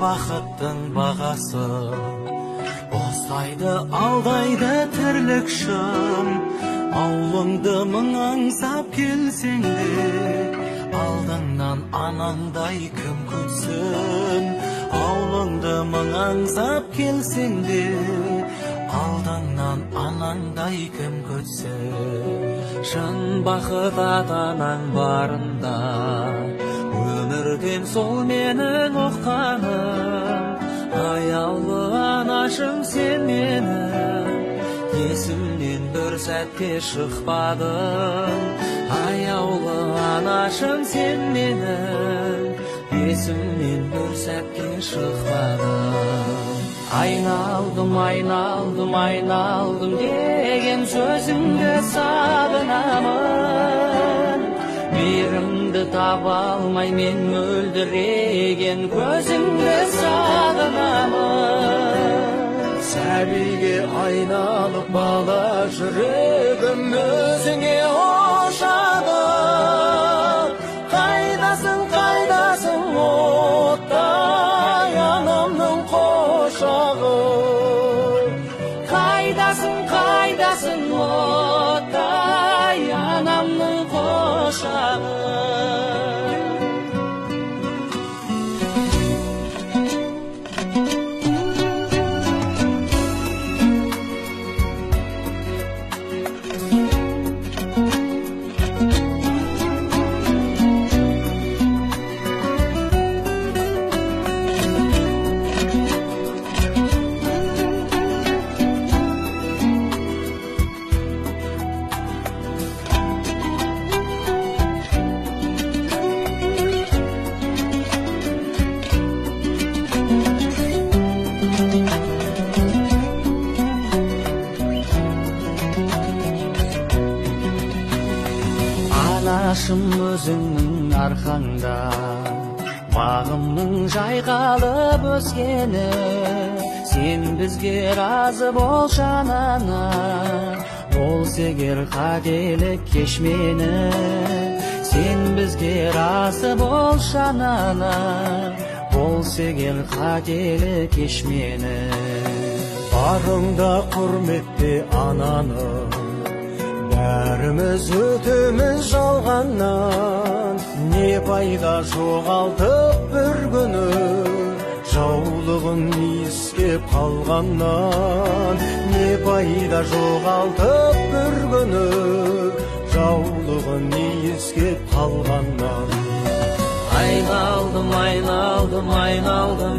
бақыттың бағасы. Бостайды алдайды тірлік шын, аулыңды мың аңсап келсең де, алдыңнан анаңдай кім күтсін. Аулыңды мың аңсап келсең де, алдыңнан анаңдай кім күтсін. Шын бақыт ата-анаң барында, өмірден сол менің ұққаным. Аяулы анашым сен менің, есімнен бір сәтке шықпадың. Аяулы анашым сен менің, есімнен бір сәтке шықпадың. Айналдым, айналдым, айналдым деген сөзіңді сағынамын. Берімді таба алмай мен мөлдіреген көзіңді сағынамын. Сәбиге айналып бала жүрегім өзіңе ошады. Қайдасың, қайдасың оттай анамның қошағы. Қайдасың, қайдасың оттай анамның қошағы. Анашым өзіңнің арқаңда, бағымның жайқалып өскені. Сен бізге разы бол жанана, болса егер қателік кеш мені. Сен бізге разы бол жанана, болса егер қателік кеш мені. Барыңда құрметте ананы, бәріміз өтеміз жалғаннан. Не пайда жоғалтып бір күні, жаулығын иіскеп қалғаннан. Не пайда жоғалтып бір күні, жаулығын иіскеп қалғаннан. Айналдым, айналдым, айналдым